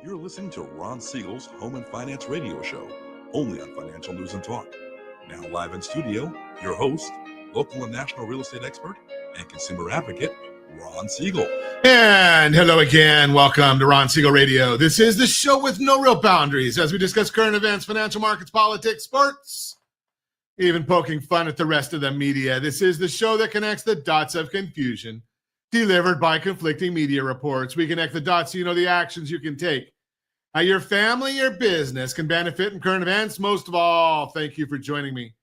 You're listening to Ron Siegel's Home and Finance Radio Show, only on Financial News and Talk. Now live in studio, your host, local and national real estate expert and consumer advocate, Ron Siegel. And hello again. Welcome to Ron Siegel Radio. This is the show with no real boundaries as we discuss current events, financial markets, politics, sports, even poking fun at the rest of the media. This is the show that connects the dots of confusion delivered by conflicting media reports. We connect the dots so you know the actions you can take. How your family, your business can benefit in current events. Most of all, thank you for joining me.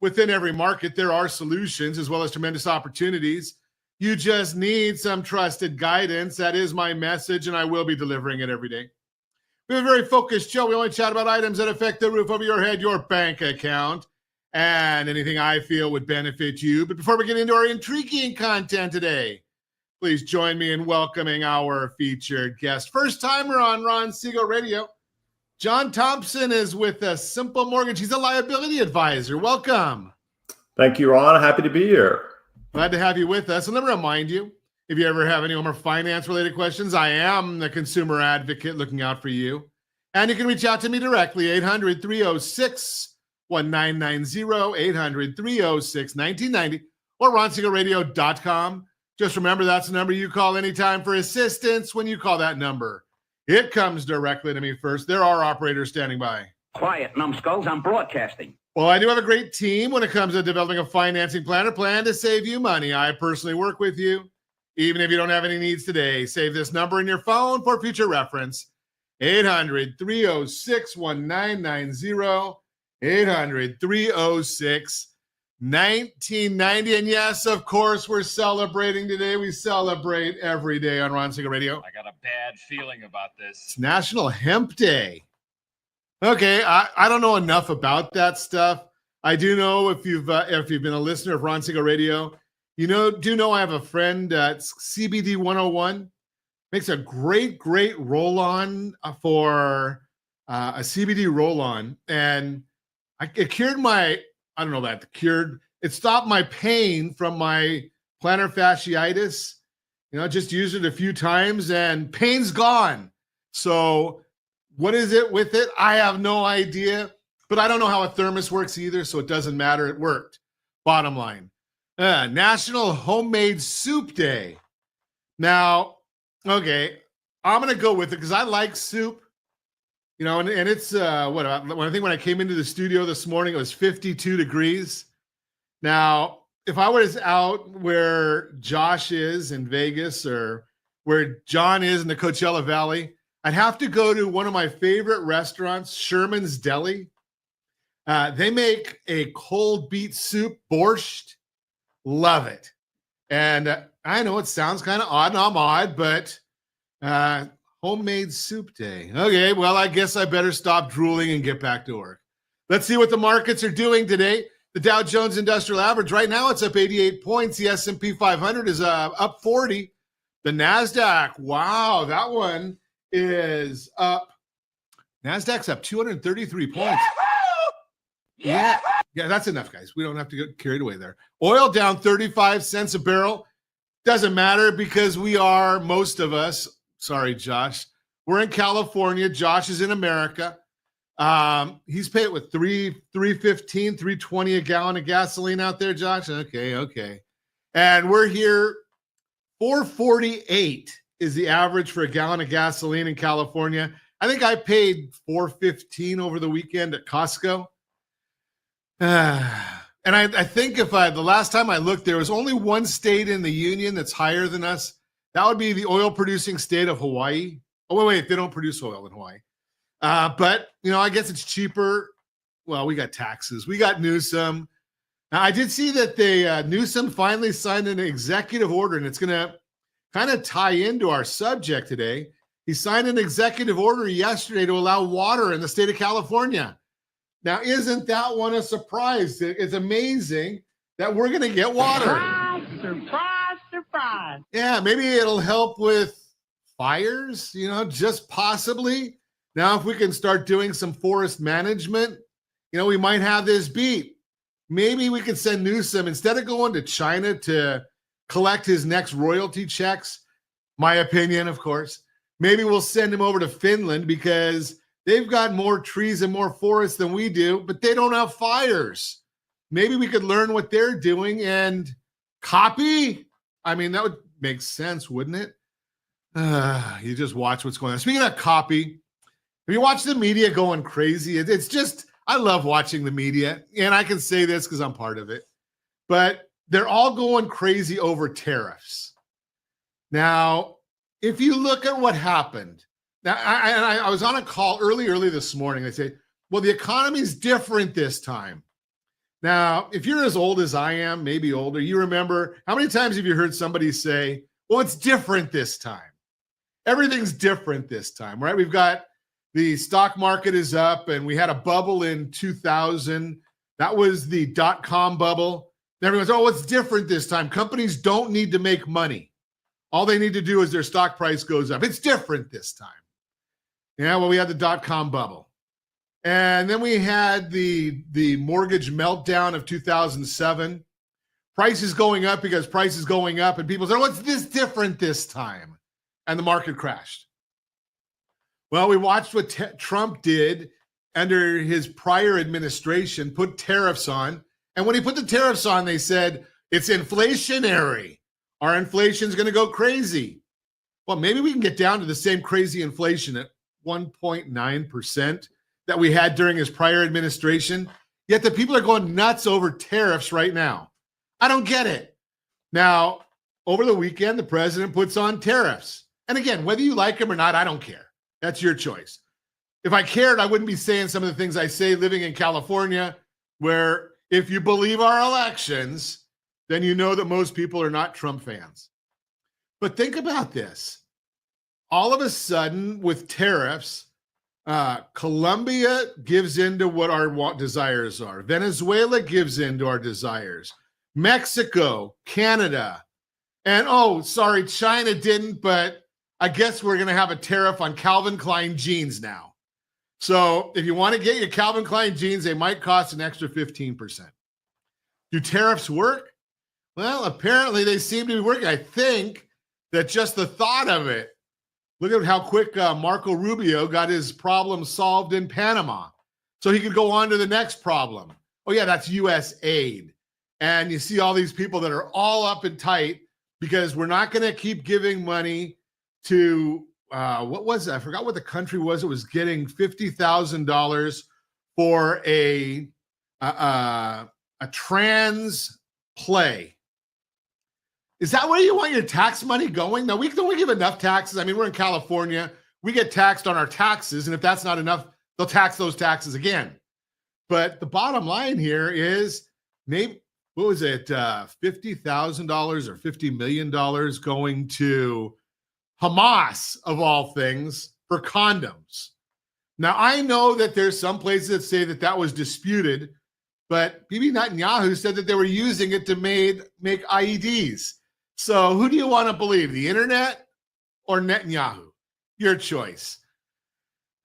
Within every market, there are solutions as well as tremendous opportunities. You just need some trusted guidance. That is my message, and I will be delivering it every day. We have a very focused show. We only chat about items that affect the roof over your head, your bank account, and anything I feel would benefit you. But before we get into our intriguing content today, please join me in welcoming our featured guest. First timer on Ron Siegel Radio. John Thompson is with us, Simple Mortgage. He's a liability advisor. Welcome. Thank you, Ron. Happy to be here. Glad to have you with us. And let me remind you, if you ever have any more finance-related questions, I am the consumer advocate looking out for you. And you can reach out to me directly, 800-306-1990, 800-306-1990, or ronsiegelradio.com. Just remember, that's the number you call anytime for assistance. When you call that number, it comes directly to me first. There are operators standing by. Quiet, numbskulls. I'm broadcasting. Well, I do have a great team when it comes to developing a financing plan or plan to save you money. I personally work with you, even if you don't have any needs today. Save this number in your phone for future reference. 800-306-1990, 800-306-1990. And yes, of course, we're celebrating today. We celebrate every day on Ron Siegel Radio. I got a bad feeling about this. It's National Hemp Day. Okay, I don't know enough about that stuff. I do know if you've been a listener of Ron Siegel Radio, do know I have a friend at CBD 101. Makes a great roll-on for a CBD roll-on. And it cured my, I don't know that, it stopped my pain from my plantar fasciitis. Just used it a few times and pain's gone. So what is it with it? I have no idea, but I don't know how a thermos works either, so it doesn't matter. It worked. Bottom line. National Homemade Soup Day. Now, okay, I'm going to go with it because I like soup. And it's, I think when I came into the studio this morning, it was 52 degrees. Now, if I was out where Josh is in Vegas or where John is in the Coachella Valley, I'd have to go to one of my favorite restaurants, Sherman's Deli. They make a cold beet soup, borscht. Love it. And I know it sounds kind of odd, and I'm odd, but homemade soup day. Okay, well, I guess I better stop drooling and get back to work. Let's see what the markets are doing today. The Dow Jones Industrial Average, right now it's up 88 points. The S&P 500 is up 40. The NASDAQ, wow, that one is up. NASDAQ's up 233 points. Yeah, that's enough, guys. We don't have to get carried away there. Oil down 35 cents a barrel. Doesn't matter because we are, most of us, sorry, Josh, we're in California. Josh is in America. He's paid with $3.15, $3.20 a gallon of gasoline out there, Josh. Okay. And we're here. $4.48 is the average for a gallon of gasoline in California. I think I paid $4.15 over the weekend at Costco. And I think the last time I looked, there was only one state in the union that's higher than us. That would be the oil-producing state of Hawaii. Oh, wait, they don't produce oil in Hawaii. But, I guess it's cheaper. Well, we got taxes. We got Newsom. Now, I did see that Newsom finally signed an executive order, and it's going to kind of tie into our subject today. He signed an executive order yesterday to allow water in the state of California. Now, isn't that one a surprise? It's amazing that we're going to get water. Surprise. Yeah, maybe it'll help with fires, just possibly. Now, if we can start doing some forest management, we might have this beat. Maybe we could send Newsom, instead of going to China to collect his next royalty checks, my opinion, of course, Maybe we'll send him over to Finland because they've got more trees and more forests than we do, but they don't have fires. Maybe we could learn what they're doing and copy. I mean, that would make sense, wouldn't it? You just watch what's going on. Speaking of copy, have you watched the media going crazy? It's just, I love watching the media, and I can say this because I'm part of it, but they're all going crazy over tariffs. Now, if you look at what happened, now I was on a call early this morning. They say, well, the economy's different this time. Now, if you're as old as I am, maybe older, you remember, how many times have you heard somebody say, well, it's different this time? Everything's different this time, right? We've got the stock market is up, and we had a bubble in 2000. That was the dot-com bubble. Everyone's, oh, it's different this time. Companies don't need to make money. All they need to do is their stock price goes up. It's different this time. Yeah, well, we had the dot-com bubble. And then we had the mortgage meltdown of 2007. Prices going up because prices going up, and people say, what's this different this time? And the market crashed. Well, we watched what Trump did under his prior administration, put tariffs on. And when he put the tariffs on, they said, it's inflationary. Our inflation's going to go crazy. Well, maybe we can get down to the same crazy inflation at 1.9% that we had during his prior administration. Yet the people are going nuts over tariffs right now. I don't get it. Now, over the weekend, the president puts on tariffs. And again, whether you like them or not, I don't care. That's your choice. If I cared, I wouldn't be saying some of the things I say living in California, where if you believe our elections, then you know that most people are not Trump fans. But think about this. All of a sudden, with tariffs, Colombia gives in to what our desires are. Venezuela gives in to our desires. Mexico, Canada, and China didn't, but I guess we're going to have a tariff on Calvin Klein jeans now. So if you want to get your Calvin Klein jeans, they might cost an extra 15%. Do tariffs work? Well, apparently they seem to be working. I think that just the thought of it, look at how quick Marco Rubio got his problem solved in Panama. So he could go on to the next problem. Oh yeah, that's U.S. aid. And you see all these people that are all up and tight because we're not going to keep giving money to, what was it? I forgot what the country was. It was getting $50,000 for a trans play. Is that where you want your tax money going? No, don't we give enough taxes? I mean, we're in California. We get taxed on our taxes. And if that's not enough, they'll tax those taxes again. But the bottom line here is maybe, what was it? $50,000 or $50 million going to Hamas, of all things, for condoms. Now, I know that there's some places that say that was disputed, but Bibi Netanyahu said that they were using it to make IEDs. So who do you want to believe, the internet or Netanyahu? Your choice.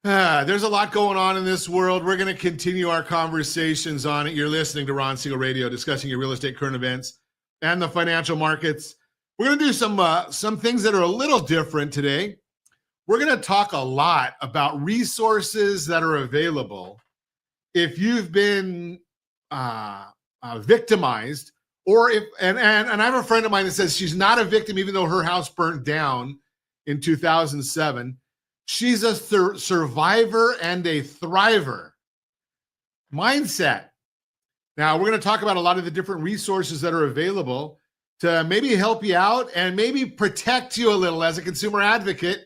There's a lot going on in this world. We're going to continue our conversations on it. You're listening to Ron Siegel Radio, discussing your real estate current events and the financial markets. We're going to do some things that are a little different today. We're going to talk a lot about resources that are available if you've been victimized, or if and I have a friend of mine that says she's not a victim even though her house burnt down in 2007. She's a survivor and a thriver. Mindset. Now, we're going to talk about a lot of the different resources that are available to maybe help you out and maybe protect you a little as a consumer advocate.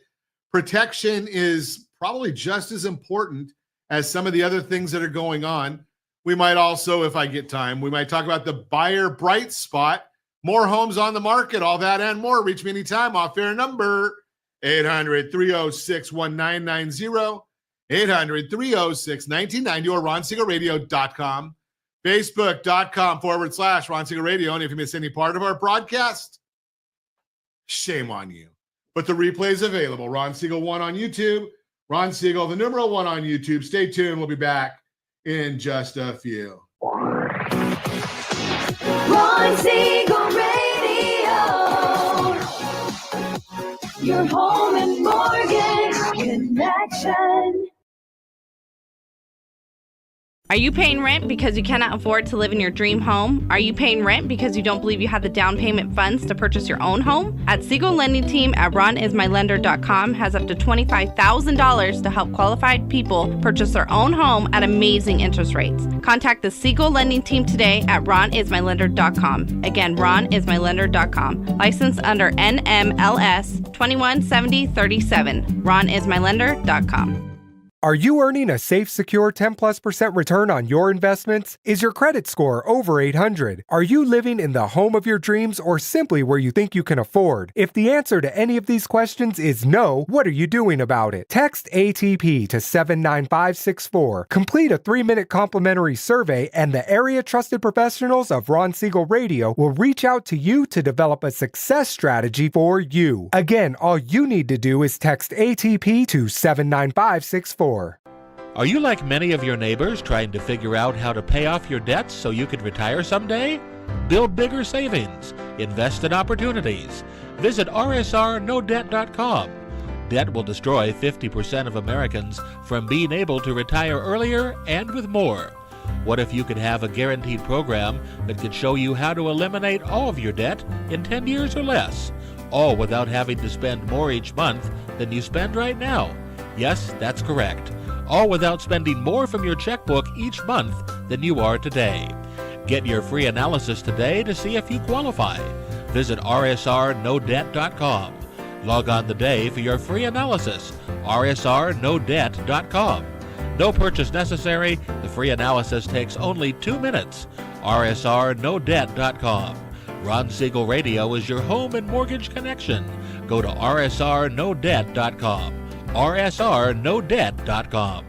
Protection is probably just as important as some of the other things that are going on. We might also, if I get time, we might talk about the buyer bright spot, more homes on the market, all that and more. Reach me anytime. Off-air number 800-306-1990, 800-306-1990, or RonSiegelRadio.com, Facebook.com/Ron Siegel Radio. And if you miss any part of our broadcast, shame on you. But the replay is available. Ron Siegel 1 on YouTube, Ron Siegel, the numeral 1 on YouTube. Stay tuned. We'll be back in just a few. Ron Siegel Radio. Your home and mortgage connection. Are you paying rent because you cannot afford to live in your dream home? Are you paying rent because you don't believe you have the down payment funds to purchase your own home? At Siegel Lending Team at ronismylender.com has up to $25,000 to help qualified people purchase their own home at amazing interest rates. Contact the Siegel Lending Team today at ronismylender.com. Again, ronismylender.com. Licensed under NMLS 217037. ronismylender.com. Are you earning a safe, secure 10+% return on your investments? Is your credit score over 800? Are you living in the home of your dreams or simply where you think you can afford? If the answer to any of these questions is no, what are you doing about it? Text ATP to 79564. Complete a 3-minute complimentary survey and the area trusted professionals of Ron Siegel Radio will reach out to you to develop a success strategy for you. Again, all you need to do is text ATP to 79564. Are you like many of your neighbors trying to figure out how to pay off your debts so you can retire someday? Build bigger savings. Invest in opportunities. Visit rsrnodebt.com. Debt will destroy 50% of Americans from being able to retire earlier and with more. What if you could have a guaranteed program that could show you how to eliminate all of your debt in 10 years or less, all without having to spend more each month than you spend right now? Yes, that's correct. All without spending more from your checkbook each month than you are today. Get your free analysis today to see if you qualify. Visit rsrnodebt.com. Log on today for your free analysis. rsrnodebt.com. No purchase necessary. The free analysis takes only 2 minutes. rsrnodebt.com. Ron Siegel Radio is your home and mortgage connection. Go to rsrnodebt.com. rsrnodebt.com.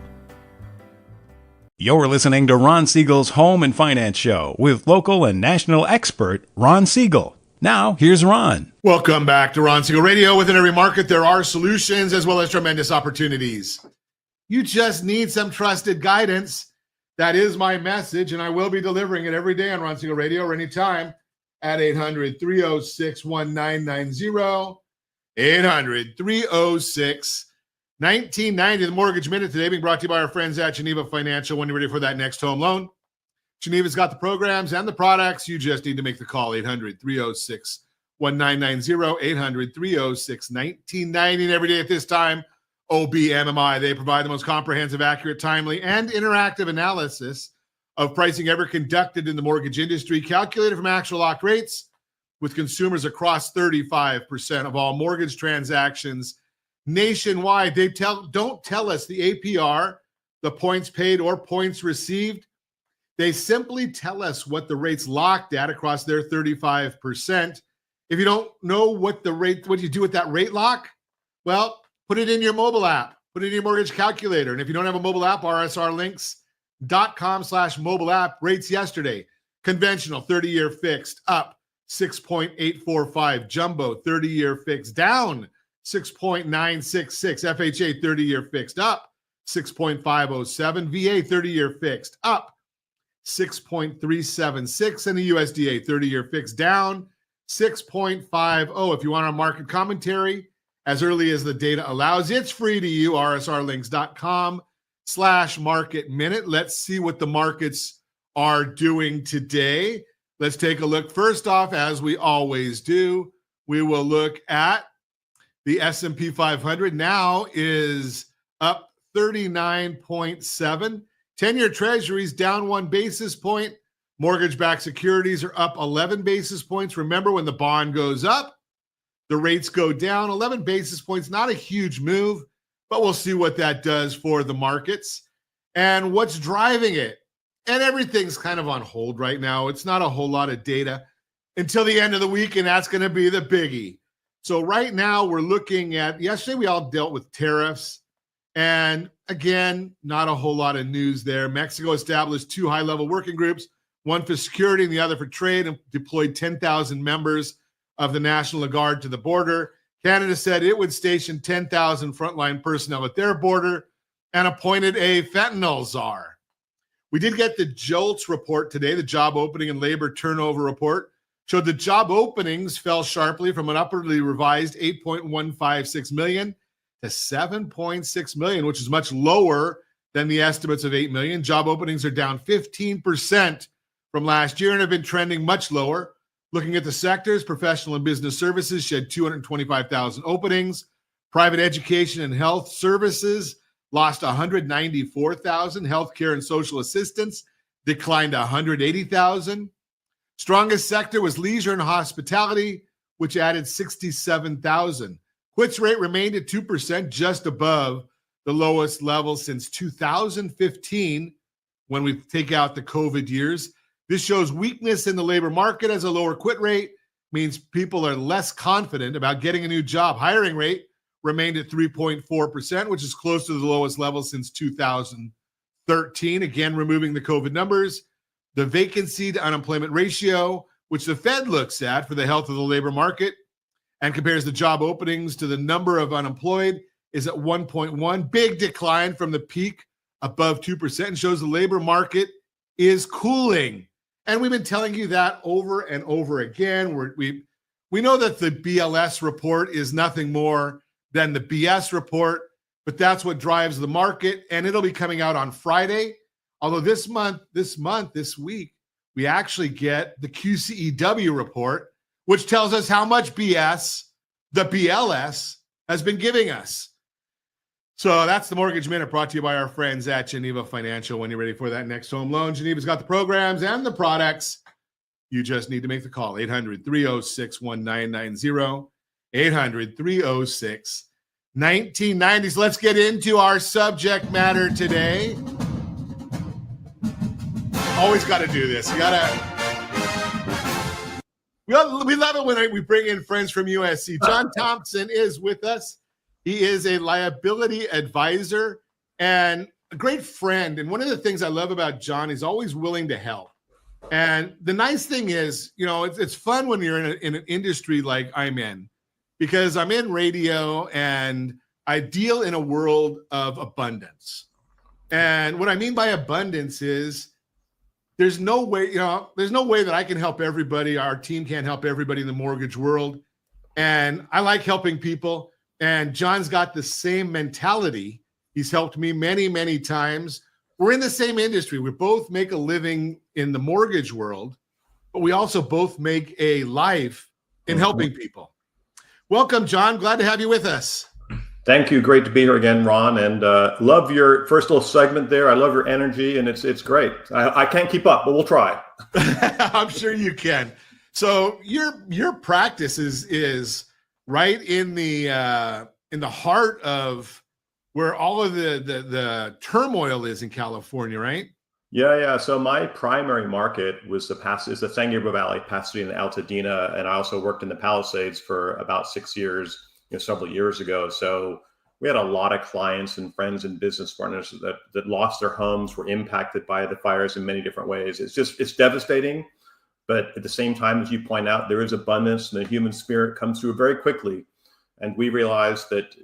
You're listening to Ron Siegel's Home and Finance Show with local and national expert Ron Siegel. Now, here's Ron. Welcome back to Ron Siegel Radio. Within every market, there are solutions as well as tremendous opportunities. You just need some trusted guidance. That is my message, and I will be delivering it every day on Ron Siegel Radio or anytime at 800-306-1990, 800-306-1990. The Mortgage Minute today being brought to you by our friends at Geneva Financial. When you're ready for that next home loan, Geneva's got the programs and the products. You just need to make the call, 800-306-1990, 800-306-1990. And every day at this time, OBMMI, they provide the most comprehensive, accurate, timely, and interactive analysis of pricing ever conducted in the mortgage industry, calculated from actual locked rates with consumers across 35% of all mortgage transactions nationwide. They don't tell us the APR, the points paid or points received. They simply tell us what the rate's locked at across their 35%. If you don't know what you do with that rate lock, well, put it in your mobile app, put it in your mortgage calculator. And if you don't have a mobile app, rsrlinks.com/mobile app. Rates yesterday, conventional 30-year fixed up 6.845, jumbo 30-year fixed down 6.966, FHA 30-year fixed up 6.507, VA 30-year fixed up 6.376, and the USDA 30-year fixed down 6.50. If you want our market commentary as early as the data allows, it's free to you, rsrlinks.com/market minute. Let's see what the markets are doing today. Let's take a look. First off, as we always do, we will look at the S&P 500. Now is up 39.7. 10-year treasuries down 1 basis point. Mortgage-backed securities are up 11 basis points. Remember, when the bond goes up, the rates go down. 11 basis points, not a huge move, but we'll see what that does for the markets and what's driving it. And everything's kind of on hold right now. It's not a whole lot of data until the end of the week, and that's going to be the biggie. So right now we're looking at, yesterday we all dealt with tariffs. And again, not a whole lot of news there. Mexico established 2 high-level working groups, one for security and the other for trade, and deployed 10,000 members of the National Guard to the border. Canada said it would station 10,000 frontline personnel at their border and appointed a fentanyl czar. We did get the JOLTS report today, the Job Opening and Labor Turnover Report showed the job openings fell sharply from an upwardly revised 8.156 million to 7.6 million, which is much lower than the estimates of 8 million. Job openings are down 15% from last year and have been trending much lower. Looking at the sectors, professional and business services shed 225,000 openings. Private education and health services lost 194,000. Healthcare and social assistance declined 180,000. Strongest sector was leisure and hospitality, which added 67,000. Quits rate remained at 2%, just above the lowest level since 2015, when we take out the COVID years. This shows weakness in the labor market, as a lower quit rate means people are less confident about getting a new job. Hiring rate remained at 3.4%, which is close to the lowest level since 2013, again, removing the COVID numbers. The vacancy to unemployment ratio, which the Fed looks at for the health of the labor market and compares the job openings to the number of unemployed, is at 1.1, big decline from the peak above 2%, and shows the labor market is cooling. And we've been telling you that over and over again. We know that the BLS report is nothing more than the BS report, but that's what drives the market, and it'll be coming out on Friday. Although this week, we actually get the QCEW report, which tells us how much BS the BLS has been giving us. So that's the Mortgage Minute, brought to you by our friends at Geneva Financial. When you're ready for that next home loan, Geneva's got the programs and the products. You just need to make the call. 800-306-1990. 800-306-1990. So let's get into our subject matter today. Always got to do this. We love it when we bring in friends from USC. John Thompson is with us. He is a liability advisor and a great friend. And one of the things I love about John, he's always willing to help. And the nice thing is, it's fun when you're in an industry like I'm in, because I'm in radio and I deal in a world of abundance. And what I mean by abundance is there's no way that I can help everybody. Our team can't help everybody in the mortgage world. And I like helping people. And John's got the same mentality. He's helped me many, many times. We're in the same industry. We both make a living in the mortgage world, but we also both make a life in helping people. Welcome, John. Glad to have you with us. Thank you. Great to be here again, Ron. And love your first little segment there. I love your energy, and it's great. I can't keep up, but we'll try. I'm sure you can. So your practice is right in the heart of where all of the turmoil is in California, right? Yeah. So my primary market is the San Gabriel Valley, Pasadena, Altadena, and I also worked in the Palisades for about 6 years, several years ago. So we had a lot of clients and friends and business partners that lost their homes, were impacted by the fires in many different ways. It's devastating. But at the same time, as you point out, there is abundance, and the human spirit comes through very quickly. And we realized that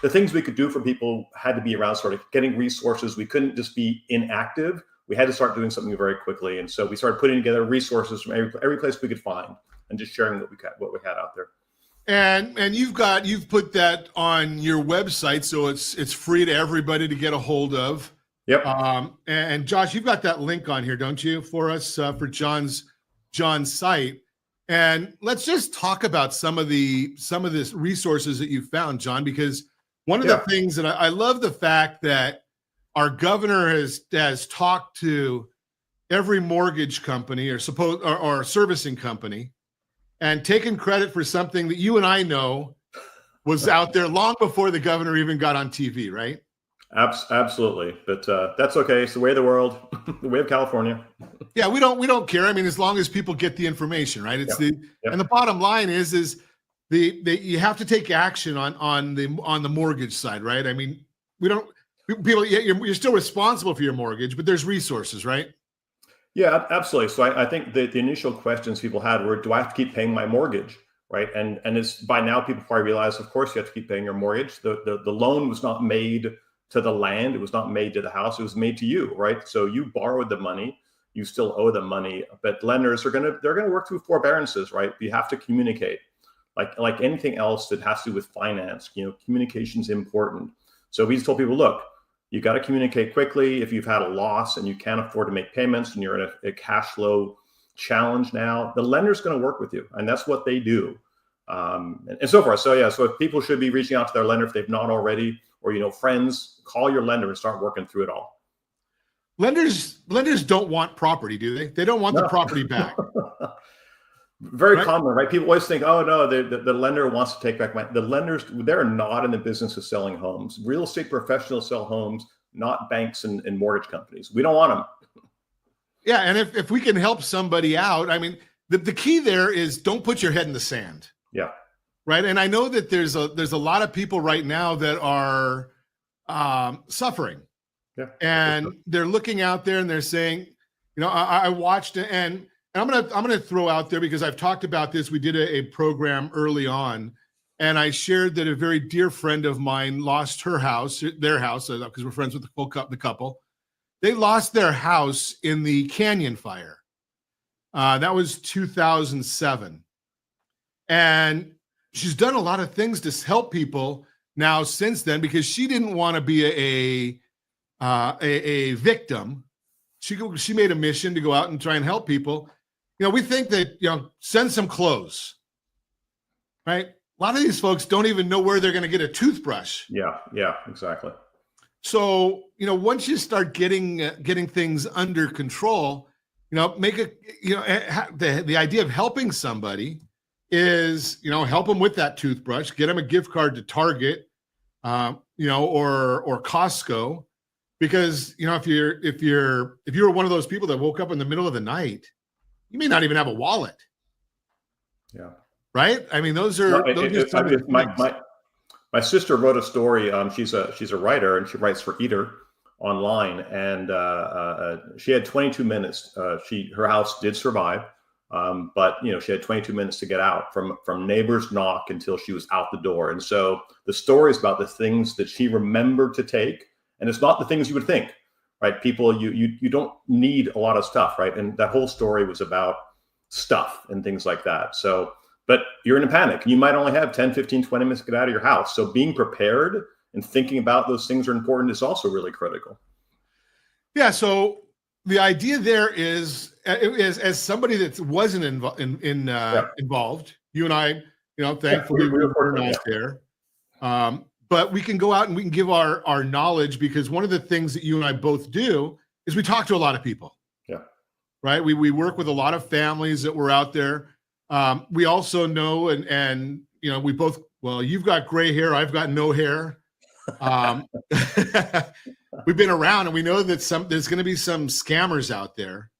the things we could do for people had to be around sort of getting resources. We couldn't just be inactive. We had to start doing something very quickly. And so we started putting together resources from every place we could find and just sharing what we had out there. And you've put that on your website, so it's free to everybody to get a hold of. Yep. And Josh, you've got that link on here, don't you, for us, for John's site? And let's just talk about some of this resources that you found, John, because one of the things that I love the fact that our governor has talked to every mortgage company or servicing company and taken credit for something that you and I know was out there long before the governor even got on TV, right? Absolutely, but that's okay. It's the way of the world, the way of California. Yeah, we don't care. I mean, as long as people get the information, right? And the bottom line is you have to take action on the mortgage side, right? I mean, you're still responsible for your mortgage, but there's resources, right? Yeah, absolutely. So I think the initial questions people had were, do I have to keep paying my mortgage? Right. And it's by now people probably realize, of course, you have to keep paying your mortgage. The loan was not made to the land. It was not made to the house. It was made to you. Right. So you borrowed the money. you still owe them money. But lenders they're gonna work through forbearances, right? You have to communicate. Like anything else that has to do with finance, communication is important. So we just told people, look, you got to communicate quickly. If you've had a loss and you can't afford to make payments and you're in a cash flow challenge now, the lender's going to work with you, and that's what they do, and so forth. So so if people should be reaching out to their lender if they've not already, or friends, call your lender and start working through it all. Lenders don't want property, do they? They don't want the property back. Very common, right? People always think, oh no, the lender wants to take back my. The lenders, they're not in the business of selling homes. Real estate professionals sell homes, not banks and mortgage companies. We don't want them. Yeah, and if we can help somebody out, I mean, the key there is don't put your head in the sand. Yeah. Right. And I know that there's a lot of people right now that are suffering. Yeah. And they're looking out there and they're saying, I watched and I'm gonna throw out there, because I've talked about this. We did a program early on, and I shared that a very dear friend of mine lost their house, because we're friends with the couple. They lost their house in the Canyon fire. That was 2007. And she's done a lot of things to help people now since then, because she didn't want to be a victim. She made a mission to go out and try and help people. We think that, send some clothes, right? A lot of these folks don't even know where they're going to get a toothbrush. Yeah, exactly. So, once you start getting things under control, make the idea of helping somebody is, help them with that toothbrush, get them a gift card to Target, or Costco, because, if you're one of those people that woke up in the middle of the night, you may not even have a wallet. Yeah. Right. I mean, those are my sister wrote a story. She's a writer, and she writes for Eater online, and she had 22 minutes. Her house did survive, but she had 22 minutes to get out from neighbor's knock until she was out the door. And so the story is about the things that she remembered to take, and it's not the things you would think. Right? People, you don't need a lot of stuff, right? And that whole story was about stuff and things like that. So, but you're in a panic. You might only have 10, 15, 20 minutes to get out of your house. So being prepared and thinking about those things are important is also really critical. Yeah. So the idea there is as somebody that wasn't involved, you and I, thankfully we were not there. But we can go out and we can give our knowledge, because one of the things that you and I both do is we talk to a lot of people. Yeah. Right. We work with a lot of families that were out there. We also know, and we both, well, you've got gray hair, I've got no hair. We've been around, and we know that there's going to be some scammers out there,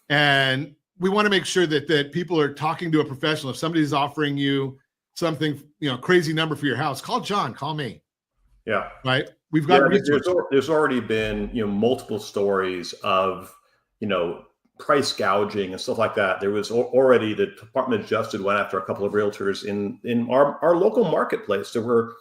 and we want to make sure that people are talking to a professional. If somebody's offering you something, crazy number for your house, call John, call me. Yeah. Right. We've got there's already been, multiple stories of, price gouging and stuff like that. There was already, the Department of Justice went after a couple of realtors in our local marketplace that were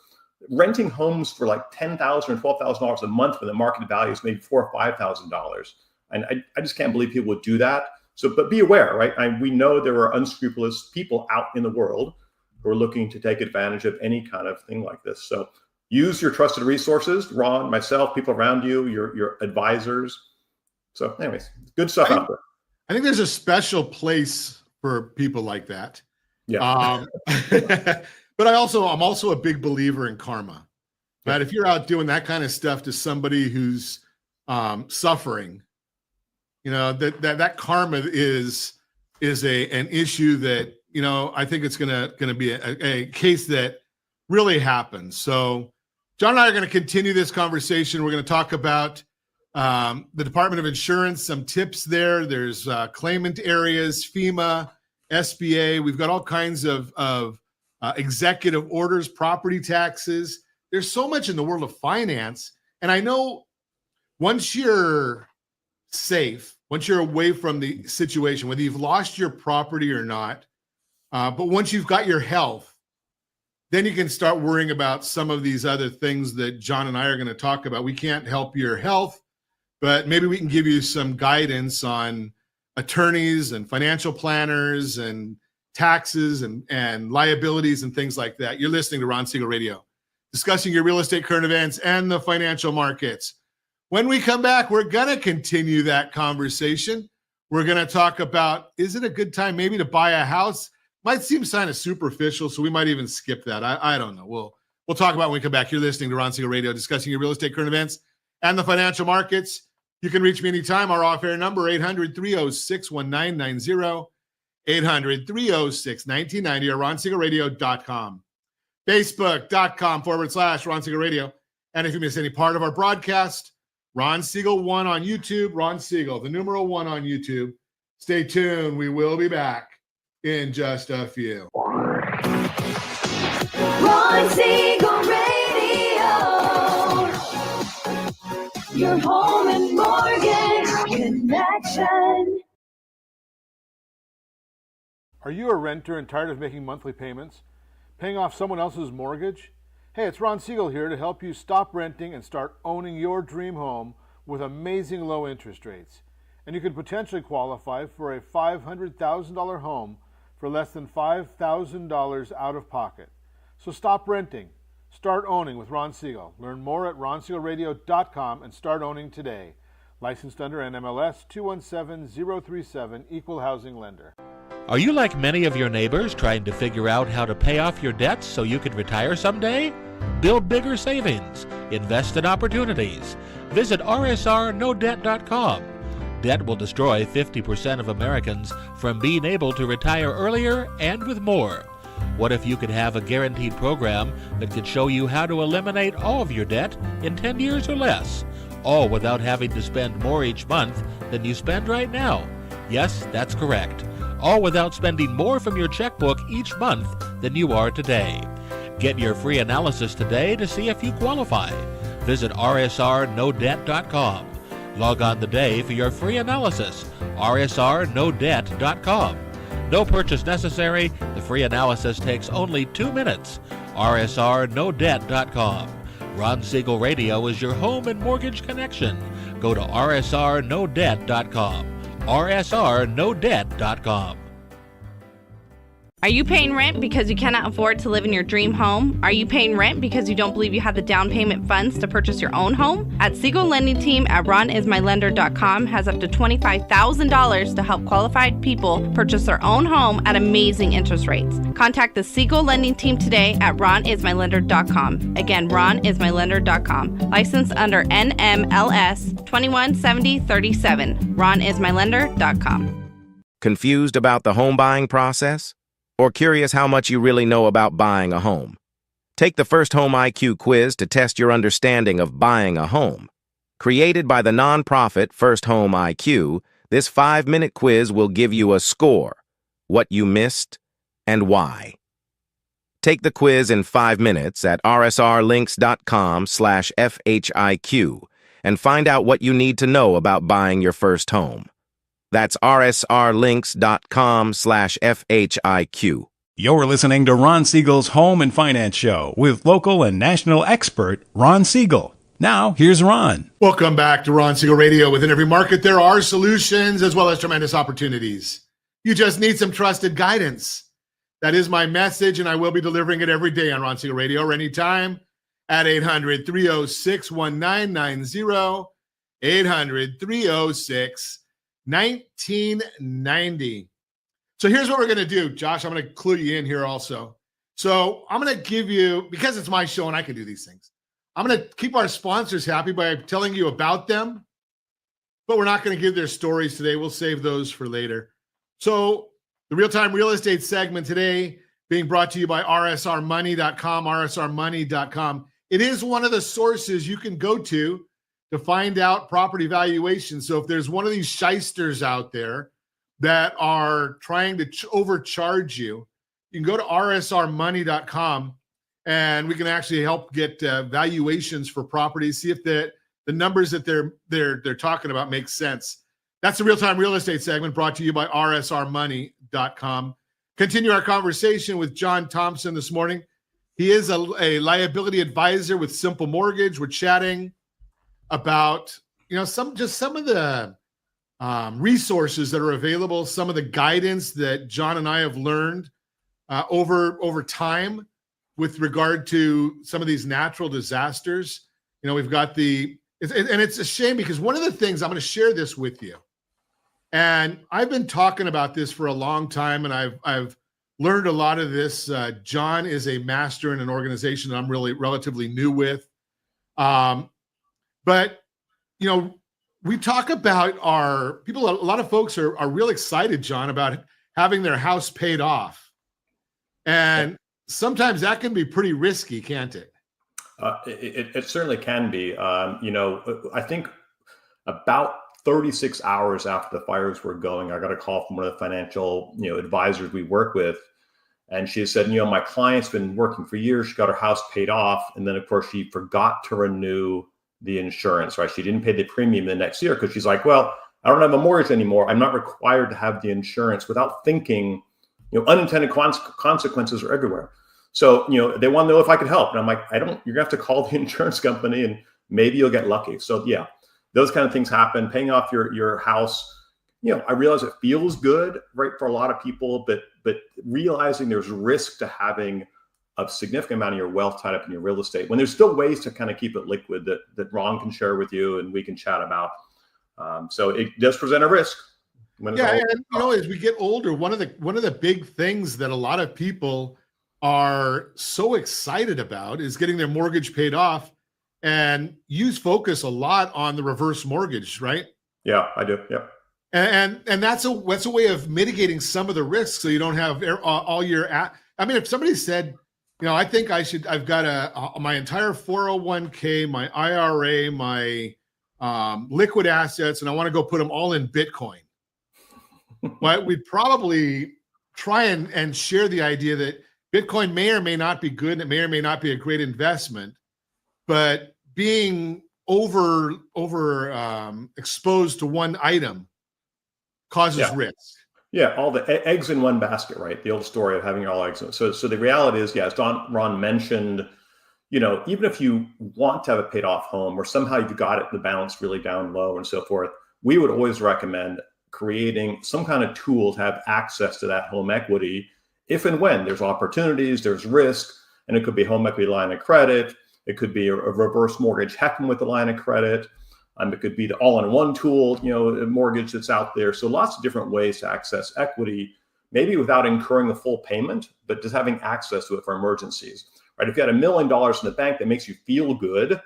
renting homes for like $10,000 or $12,000 a month when the market value is maybe $4,000 or $5,000. And I just can't believe people would do that. So, but be aware, right? We know there are unscrupulous people out in the world who are looking to take advantage of any kind of thing like this. So use your trusted resources, Ron, myself, people around you, your advisors. So anyways, good stuff out there. I think there's a special place for people like that. Yeah. But I'm also a big believer in karma. Right? If you're out doing that kind of stuff to somebody who's suffering, that karma is an issue that, I think it's gonna be a case that really happens. So John and I are going to continue this conversation. We're going to talk about the Department of Insurance, some tips there. There's claimant areas, FEMA, SBA. We've got all kinds of executive orders, property taxes. There's so much in the world of finance. And I know once you're safe, once you're away from the situation, whether you've lost your property or not, but once you've got your health, then you can start worrying about some of these other things that John and I are going to talk about. We can't help your health, but maybe we can give you some guidance on attorneys and financial planners and taxes and liabilities and things like that. You're listening to Ron Siegel Radio, discussing your real estate current events and the financial markets. When we come back, we're going to continue that conversation. We're going to talk about, is it a good time maybe to buy a house? Might seem kind of superficial, so we might even skip that. I don't know. We'll talk about it when we come back. You're listening to Ron Siegel Radio, discussing your real estate current events and the financial markets. You can reach me anytime. Our off-air number, 800-306-1990, 800-306-1990, or ronsiegelradio.com. Facebook.com/Ron Siegel Radio. And if you miss any part of our broadcast, Ron Siegel 1 on YouTube, Ron Siegel, the numeral 1 on YouTube. Stay tuned. We will be back in just a few. Ron Siegel Radio, your home and mortgage connection. Are you a renter and tired of making monthly payments, paying off someone else's mortgage? Hey, it's Ron Siegel here to help you stop renting and start owning your dream home with amazing low interest rates. And you could potentially qualify for a $500,000 home for less than $5,000 out of pocket. So stop renting. Start owning with Ron Siegel. Learn more at ronsiegelradio.com and start owning today. Licensed under NMLS 217037, Equal Housing Lender. Are you like many of your neighbors trying to figure out how to pay off your debts so you can retire someday? Build bigger savings. Invest in opportunities. Visit rsrnodebt.com. Debt will destroy 50% of Americans from being able to retire earlier and with more. What if you could have a guaranteed program that could show you how to eliminate all of your debt in 10 years or less, all without having to spend more each month than you spend right now? Yes, that's correct. All without spending more from your checkbook each month than you are today. Get your free analysis today to see if you qualify. Visit rsrnodebt.com. Log on today for your free analysis, rsrnodebt.com. No purchase necessary. The free analysis takes only 2 minutes. rsrnodebt.com. Ron Siegel Radio is your home and mortgage connection. Go to rsrnodebt.com. rsrnodebt.com. Are you paying rent because you cannot afford to live in your dream home? Are you paying rent because you don't believe you have the down payment funds to purchase your own home? At Siegel Lending Team at ronismylender.com has up to $25,000 to help qualified people purchase their own home at amazing interest rates. Contact the Siegel Lending Team today at ronismylender.com. Again, ronismylender.com. Licensed under NMLS 217037. ronismylender.com. Confused about the home buying process? Or curious how much you really know about buying a home? Take the First Home IQ quiz to test your understanding of buying a home. Created by the nonprofit First Home IQ, this 5-minute quiz will give you a score, what you missed, and why. Take the quiz in 5 minutes at rsrlinks.com/FHIQ and find out what you need to know about buying your first home. That's rsrlinks.com/FHIQ. You're listening to Ron Siegel's Home and Finance Show with local and national expert Ron Siegel. Now, here's Ron. Welcome back to Ron Siegel Radio. Within every market, there are solutions as well as tremendous opportunities. You just need some trusted guidance. That is my message, and I will be delivering it every day on Ron Siegel Radio or anytime at 800-306-1990, 800-306-1990. So here's what we're going to do, Josh. I'm going to clue you in here also. So I'm going to give you, because it's my show and I can do these things, I'm going to keep our sponsors happy by telling you about them, but we're not going to give their stories today. We'll save those for later. So the real-time real estate segment today being brought to you by rsrmoney.com, rsrmoney.com. It is one of the sources you can go to find out property valuation. So if there's one of these shysters out there that are trying to overcharge you, you can go to rsrmoney.com and we can actually help get valuations for properties, see if the numbers that they're talking about make sense. That's the real-time real estate segment brought to you by rsrmoney.com. Continue our conversation with John Thompson this morning. He is a liability advisor with Simple Mortgage. We're chatting about, some of the resources that are available, some of the guidance that John and I have learned over time with regard to some of these natural disasters. We've got and it's a shame because one of the things, I'm going to share this with you, and I've been talking about this for a long time, and I've learned a lot of this. John is a master in an organization that I'm really relatively new with. But, we talk about a lot of folks are real excited, John, about having their house paid off. And sometimes that can be pretty risky, can't it? It certainly can be. I think about 36 hours after the fires were going, I got a call from one of the financial, advisors we work with. And she said, my client's been working for years. She got her house paid off. And then, of course, she forgot to renew the insurance, right? She didn't pay the premium the next year because she's like, well, I don't have a mortgage anymore. I'm not required to have the insurance, without thinking, unintended consequences are everywhere. So, they want to know if I could help. And I'm like, you're gonna have to call the insurance company and maybe you'll get lucky. So yeah, those kind of things happen. Paying off your house, I realize it feels good, right, for a lot of people, but realizing there's risk to having a significant amount of your wealth tied up in your real estate, when there's still ways to kind of keep it liquid that Ron can share with you and we can chat about. So it does present a risk. As we get older, one of the big things that a lot of people are so excited about is getting their mortgage paid off, and you focus a lot on the reverse mortgage, right? Yeah, I do. Yeah. And that's a way of mitigating some of the risks, so you don't have all your. If somebody said, I think I've got my entire 401k, my IRA, my liquid assets, and I want to go put them all in Bitcoin. But we'd probably try and share the idea that Bitcoin may or may not be good, and it may or may not be a great investment, but being over exposed to one item causes risk. Yeah, all the eggs in one basket, right? The old story of having all eggs. So the reality is, as Ron mentioned, even if you want to have a paid off home or somehow you've got it, the balance really down low and so forth, we would always recommend creating some kind of tool to have access to that home equity if and when there's opportunities, there's risk, and it could be home equity line of credit. It could be a reverse mortgage hecking with the line of credit. It could be the all-in-one tool, mortgage that's out there. So lots of different ways to access equity, maybe without incurring the full payment, but just having access to it for emergencies, right? If you had $1 million in the bank, that makes you feel good,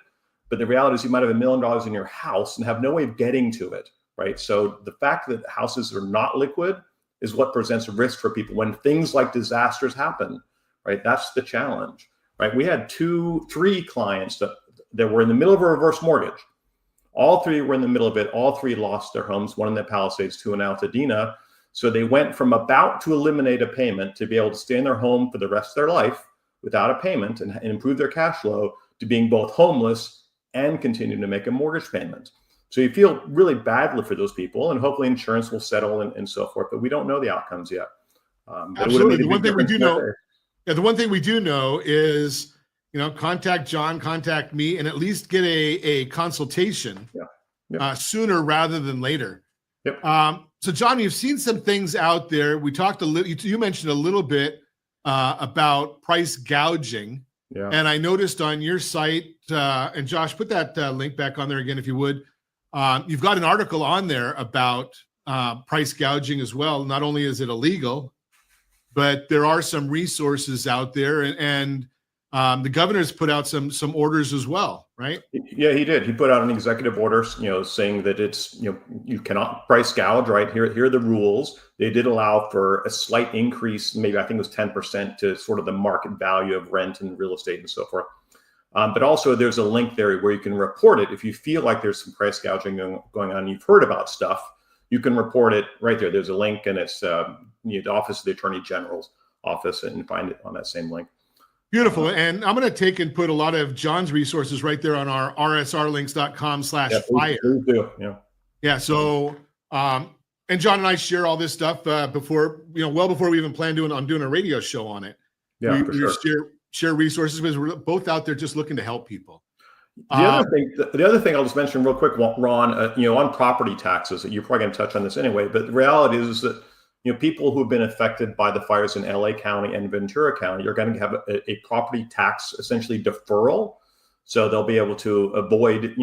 but the reality is you might have $1 million in your house and have no way of getting to it, right? So the fact that houses are not liquid is what presents a risk for people when things like disasters happen, right? That's the challenge, right? We had 3 clients that were in the middle of a reverse mortgage. All 3 were in the middle of it. All 3 lost their homes, one in the Palisades, 2 in Altadena. So they went from about to eliminate a payment to be able to stay in their home for the rest of their life without a payment and improve their cash flow, to being both homeless and continuing to make a mortgage payment. So you feel really badly for those people, and hopefully insurance will settle and so forth, but we don't know the outcomes yet. Absolutely. The one thing we do know is, contact John, contact me, and at least get a consultation sooner rather than later. Yep. So John, you've seen some things out there. We talked a little, you mentioned a little bit about price gouging. Yeah. And I noticed on your site, and Josh, put that link back on there again, if you would. You've got an article on there about price gouging as well. Not only is it illegal, but there are some resources out there, and the governor's put out some orders as well, right? Yeah, he did. He put out an executive order, saying that it's, you cannot price gouge, right? Here are the rules. They did allow for a slight increase, maybe I think it was 10% to sort of the market value of rent and real estate and so forth. But also there's a link there where you can report it. If you feel like there's some price gouging going on, you've heard about stuff, you can report it right there. There's a link, and it's the Office of the Attorney General's office, and find it on that same link. Beautiful. And I'm going to take and put a lot of John's resources right there on our rsrlinks.com/fire. Please do. Yeah. Yeah. So, and John and I share all this stuff before, well before we even plan on doing a radio show on it. Yeah, we share resources because we're both out there just looking to help people. The other thing I'll just mention real quick, Ron, on property taxes, you're probably going to touch on this anyway, but the reality is that, people who've been affected by the fires in LA County and Ventura County are going to have a property tax essentially deferral. So they'll be able to avoid,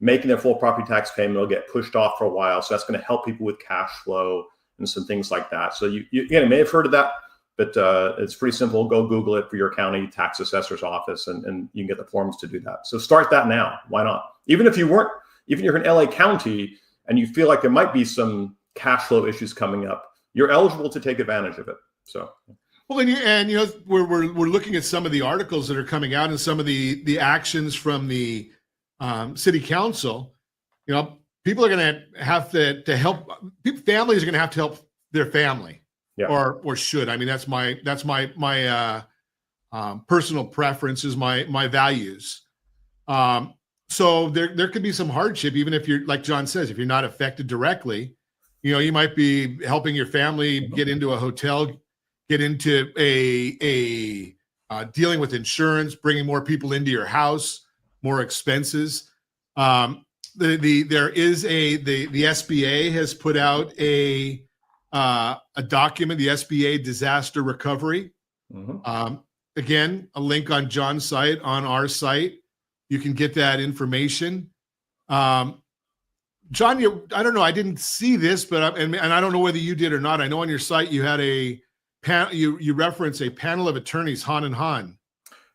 making their full property tax payment. They'll get pushed off for a while. So that's going to help people with cash flow and some things like that. So you may have heard of that, but it's pretty simple. Go Google it for your county tax assessor's office, and you can get the forms to do that. So start that now. Why not? Even if you're in LA County and you feel like there might be some cash flow issues coming up, you're eligible to take advantage of it. So. Well, we're looking at some of the articles that are coming out and some of the actions from the city council. People are going to have to help. Families are going to have to help their family, or should. I mean, that's my personal preferences, my values. So there could be some hardship, even if you're, like John says, if you're not affected directly. You might be helping your family get into a hotel, get into a dealing with insurance, bringing more people into your house, more expenses. The SBA has put out a document, the SBA disaster recovery. Again, a link on John's site, on our site. You can get that information. John, I don't know, I didn't see this, but and I don't know whether you did or not. I know on your site you had a panel. You reference a panel of attorneys, Han and Han.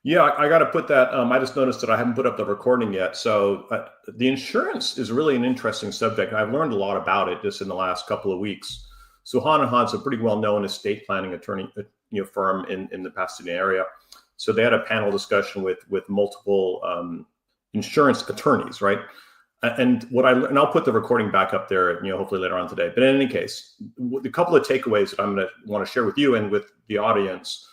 Yeah, I got to put that. I just noticed that I haven't put up the recording yet. So the insurance is really an interesting subject. I've learned a lot about it just in the last couple of weeks. So Han and Han's a pretty well-known estate planning attorney, firm in the Pasadena area. So they had a panel discussion with multiple insurance attorneys, right? And I'll put the recording back up there, hopefully later on today. But in any case, the couple of takeaways that I'm going to want to share with you and with the audience,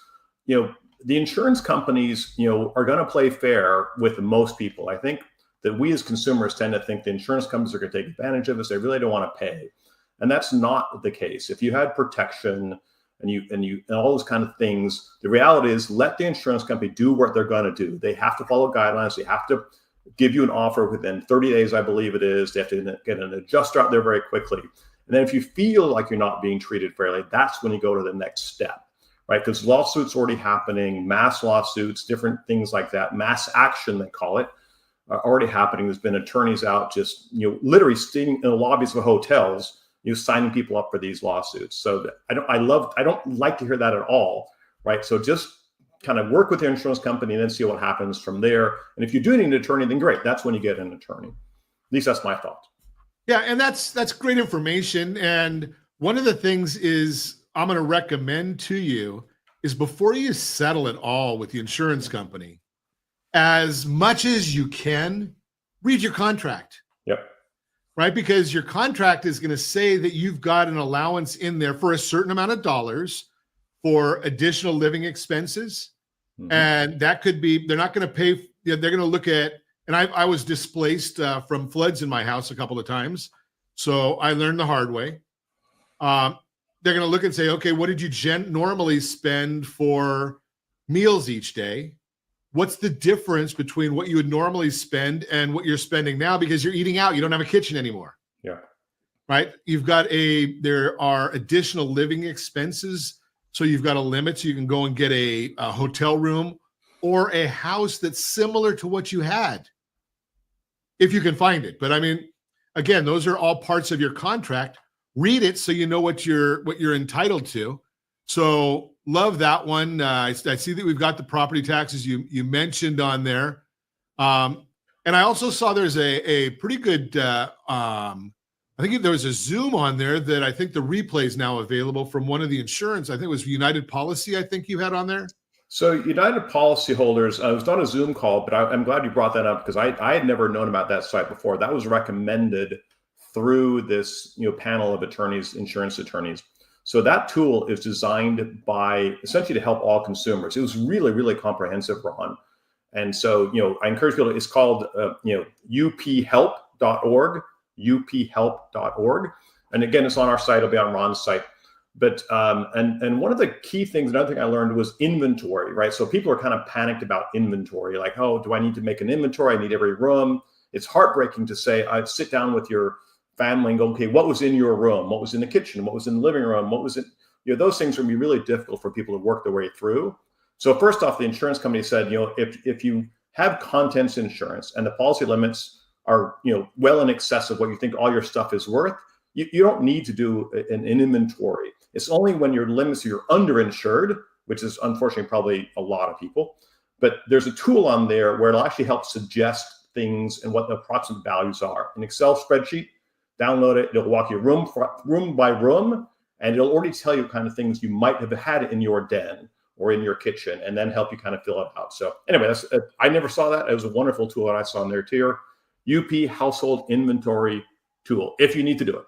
the insurance companies, are going to play fair with most people. I think that we as consumers tend to think the insurance companies are going to take advantage of us. They really don't want to pay. And that's not the case. If you had protection and all those kind of things, the reality is let the insurance company do what they're going to do. They have to follow guidelines. They have to give you an offer within 30 days, I believe it is. They have to get an adjuster out there very quickly. And then if you feel like you're not being treated fairly, that's when you go to the next step, right? Because lawsuits already happening, mass lawsuits, different things like that, mass action, they call it, are already happening. There's been attorneys out just, literally sitting in the lobbies of hotels, signing people up for these lawsuits. So I don't like to hear that at all, right? So just kind of work with your insurance company and then see what happens from there. And if you do need an attorney, then great. That's when you get an attorney. At least that's my thought. Yeah, and that's great information. And one of the things is I'm going to recommend to you is before you settle it all with the insurance company, as much as you can, read your contract. Yep. Right? Because your contract is going to say that you've got an allowance in there for a certain amount of dollars for additional living expenses. Mm-hmm. And that could be, they're not going to pay, they're going to look at, and I was displaced from floods in my house a couple of times. So I learned the hard way. They're going to look and say, okay, what did you normally spend for meals each day? What's the difference between what you would normally spend and what you're spending now? Because you're eating out, you don't have a kitchen anymore. Yeah. Right. There are additional living expenses. So you've got a limit. So you can go and get a hotel room or a house that's similar to what you had, if you can find it. But I mean, again, those are all parts of your contract. Read it so you know what you're entitled to. So love that one. I see that we've got the property taxes you mentioned on there. And I also saw there's a pretty good, I think there was a Zoom on there that I think the replay is now available from one of the insurance. I think it was United Policy, I think you had on there. So United Policy holders, it was not a Zoom call, but I'm glad you brought that up because I had never known about that site before. That was recommended through this panel of attorneys, insurance attorneys. So that tool is designed by essentially to help all consumers. It was really, really comprehensive, Ron. And so, I encourage people, it's called, uphelp.org, uphelp.org. And again, it's on our site, it'll be on Ron's site. But and one of the key things, another thing I learned was inventory, right? So people are kind of panicked about inventory, like, oh, do I need to make an inventory? I need every room. It's heartbreaking to say, I'd sit down with your family and go, okay, what was in your room? What was in the kitchen? What was in the living room? What was it? Those things are going to be really difficult for people to work their way through. So first off, the insurance company said, if you have contents insurance and the policy limits are, well in excess of what you think all your stuff is worth, you don't need to do an inventory. It's only when your limits are underinsured, which is unfortunately probably a lot of people. But there's a tool on there where it'll actually help suggest things and what the approximate values are. An Excel spreadsheet, download it. It'll walk you room by room, and it'll already tell you kind of things you might have had in your den or in your kitchen, and then help you kind of fill it out. So anyway, I never saw that. It was a wonderful tool that I saw in their tier. UP Household Inventory Tool, if you need to do it.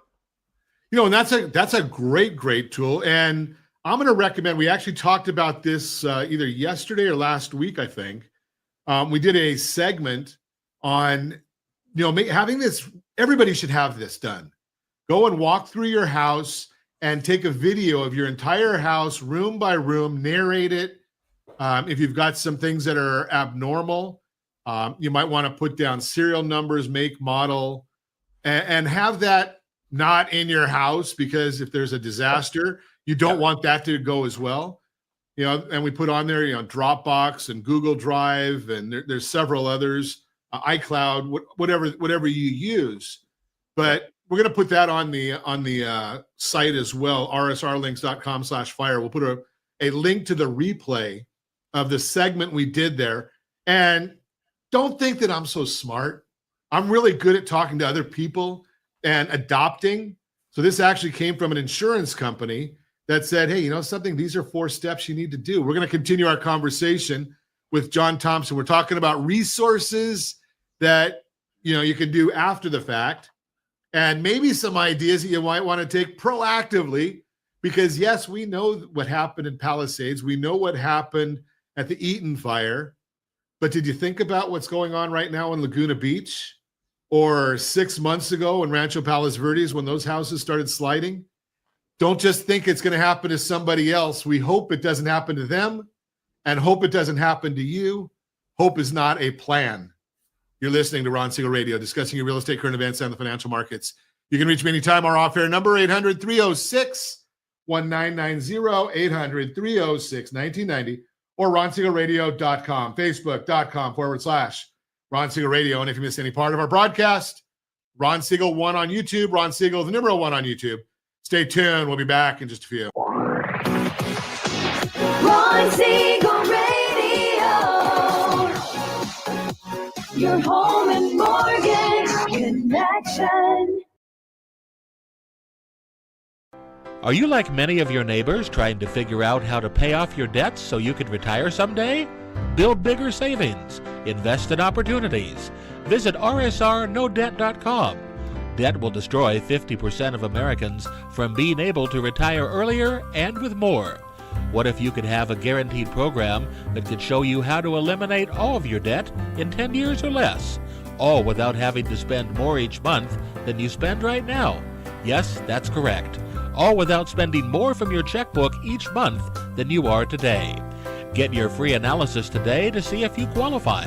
And that's a great tool. And I'm going to recommend, we actually talked about this either yesterday or last week, I think. We did a segment on, having this, everybody should have this done. Go and walk through your house and take a video of your entire house, room by room, narrate it. If you've got some things that are abnormal, you might want to put down serial numbers, make, model, and have that not in your house, because if there's a disaster, you don't want that to go as well. And we put on there, Dropbox and Google Drive, and there's several others, iCloud, whatever you use. But we're going to put that on the site as well, rsrlinks.com/fire. We'll put a link to the replay of the segment we did there. And don't think that I'm so smart. I'm really good at talking to other people and adopting. So this actually came from an insurance company that said, hey, something, these are 4 steps you need to do. We're going to continue our conversation with John Thompson. We're talking about resources that, you can do after the fact, and maybe some ideas that you might want to take proactively, because yes, we know what happened in Palisades. We know what happened at the Eaton fire, but did you think about what's going on right now in Laguna Beach? Or 6 months ago in Rancho Palos Verdes, when those houses started sliding? Don't just think it's going to happen to somebody else. We hope it doesn't happen to them, and hope it doesn't happen to you. Hope is not a plan. You're listening to Ron Siegel Radio, discussing your real estate, current events, and the financial markets. You can reach me anytime. Our off-air number, 800-306-1990, 800-306-1990, or ronsiegelradio.com, facebook.com/Ron Siegel Radio. And if you missed any part of our broadcast, Ron Siegel 1 on YouTube, Ron Siegel, the number 1 on YouTube. Stay tuned. We'll be back in just a few. Ron Siegel Radio, your home and mortgage connection. Are you like many of your neighbors trying to figure out how to pay off your debts so you can retire someday? Build bigger savings. Invest in opportunities. Visit rsrnodebt.com. Debt will destroy 50% of Americans from being able to retire earlier and with more. What if you could have a guaranteed program that could show you how to eliminate all of your debt in 10 years or less, all without having to spend more each month than you spend right now? Yes, that's correct. All without spending more from your checkbook each month than you are today. Get your free analysis today to see if you qualify.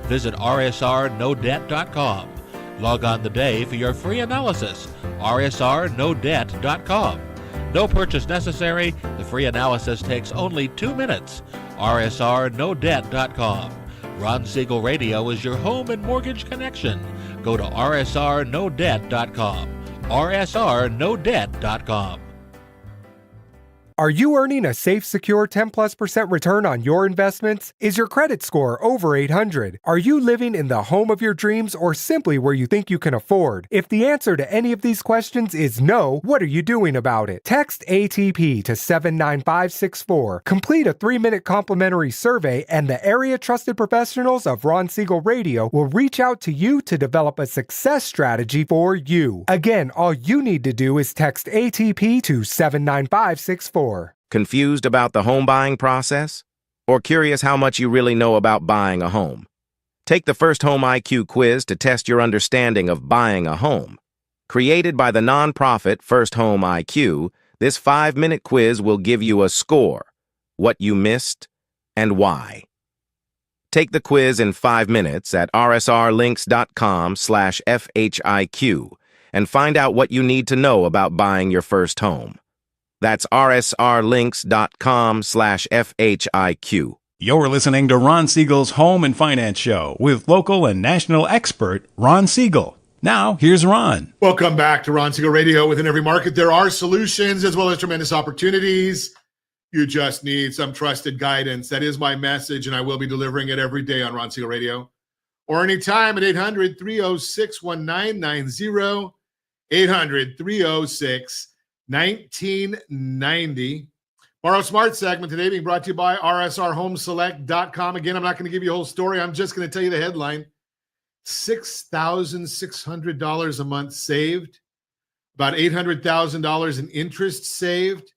Visit rsrnodebt.com. Log on today for your free analysis, rsrnodebt.com. No purchase necessary. The free analysis takes only 2 minutes. rsrnodebt.com. Ron Siegel Radio is your home and mortgage connection. Go to rsrnodebt.com. rsrnodebt.com. Are you earning a safe, secure 10+% return on your investments? Is your credit score over 800? Are you living in the home of your dreams or simply where you think you can afford? If the answer to any of these questions is no, what are you doing about it? Text ATP to 79564. Complete a 3-minute complimentary survey, and the area trusted professionals of Ron Siegel Radio will reach out to you to develop a success strategy for you. Again, all you need to do is text ATP to 79564. Confused about the home buying process? Or curious how much you really know about buying a home? Take the First Home IQ quiz to test your understanding of buying a home. Created by the nonprofit First Home IQ, This 5-minute quiz will give you a score, what you missed, and why. Take the quiz in 5 minutes at rsrlinks.com/FHIQ and find out what you need to know about buying your first home. That's rsrlinks.com/FHIQ. You're listening to Ron Siegel's Home and Finance Show with local and national expert Ron Siegel. Now, here's Ron. Welcome back to Ron Siegel Radio. Within every market, there are solutions as well as tremendous opportunities. You just need some trusted guidance. That is my message, and I will be delivering it every day on Ron Siegel Radio or anytime at 800-306-1990, 800-306-1990. Borrow Smart segment today being brought to you by rsrhomeselect.com. Again, I'm not going to give you a whole story. I'm just going to tell you the headline. $6,600 a month saved, about $800,000 in interest saved.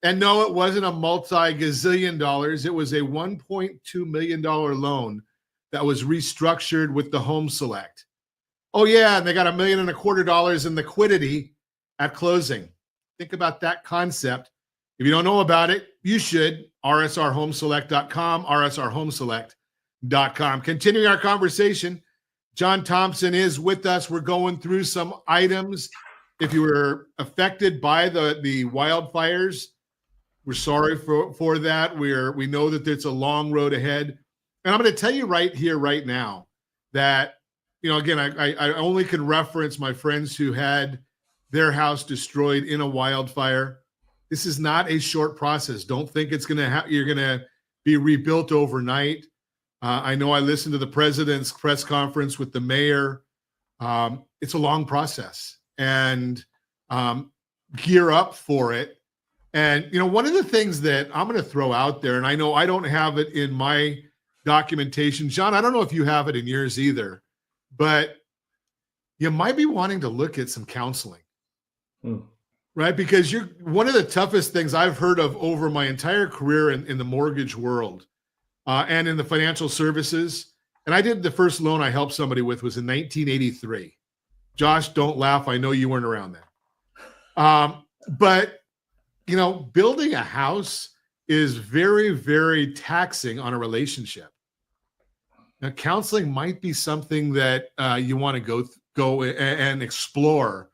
And no, it wasn't a multi-gazillion dollars. It was a $1.2 million loan that was restructured with the Home Select. Oh, yeah, and they got $1.25 million in liquidity at closing. Think about that concept. If you don't know about it, you should. rsrhomeselect.com, rsrhomeselect.com. Continuing our conversation, John Thompson is with us. We're going through some items. If you were affected by the wildfires, we're sorry for that. We know that it's a long road ahead. And I'm going to tell you right here, right now, that, again, I only can reference my friends who had their house destroyed in a wildfire. This is not a short process. Don't think it's going to you're going to be rebuilt overnight. I know I listened to the president's press conference with the mayor. It's a long process, and gear up for it. And, one of the things that I'm going to throw out there, and I know I don't have it in my documentation, John, I don't know if you have it in yours either, but you might be wanting to look at some counseling, right? Because one of the toughest things I've heard of over my entire career in the mortgage world and in the financial services. And I did the first loan I helped somebody with was in 1983. Josh, don't laugh. I know you weren't around then. But, building a house is very, very taxing on a relationship. Now, counseling might be something that you want to go and explore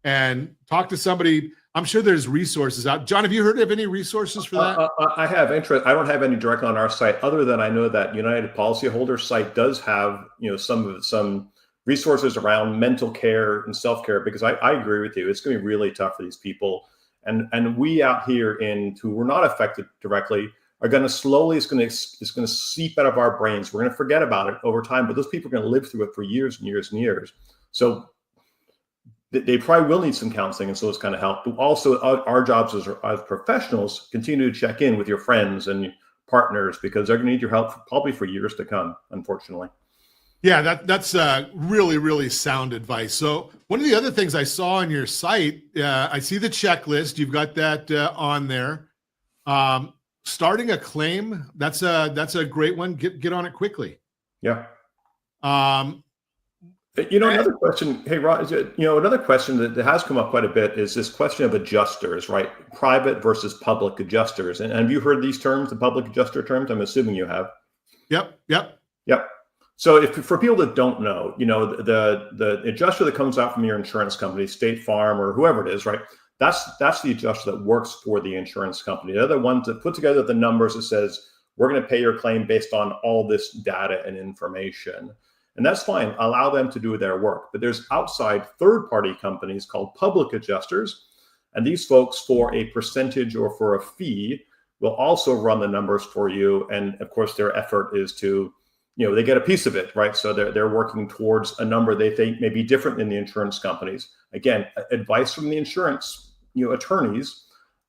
and talk to somebody. I'm sure there's resources out. John, have you heard of any resources for that? I have interest. I don't have any directly on our site, other than I know that United Policyholder site does have, some resources around mental care and self-care, because I agree with you. It's going to be really tough for these people. And we out here who were not affected directly are going to slowly, it's going to seep out of our brains. We're going to forget about it over time, but those people are going to live through it for years and years and years. So they probably will need some counseling, and so it's kind of help. But also, our jobs as professionals, continue to check in with your friends and partners, because they're going to need your help probably for years to come, unfortunately. Yeah, that's really, really sound advice. So one of the other things I saw on your site, I see the checklist. You've got that on there. Starting a claim, that's a great one. Get on it quickly. Yeah. Another question, hey, Ron, another question that has come up quite a bit is this question of adjusters, right? Private versus public adjusters. And have you heard these terms, the public adjuster terms? I'm assuming you have. Yep. So for people that don't know, the adjuster that comes out from your insurance company, State Farm or whoever it is, right? That's the adjuster that works for the insurance company. They're the ones that put together the numbers that says, we're going to pay your claim based on all this data and information. And that's fine. Allow them to do their work. But there's outside third-party companies called public adjusters. And these folks, for a percentage or for a fee, will also run the numbers for you. And of course, their effort is to, they get a piece of it, right? So they're working towards a number they think may be different than the insurance companies. Again, advice from the insurance, attorneys,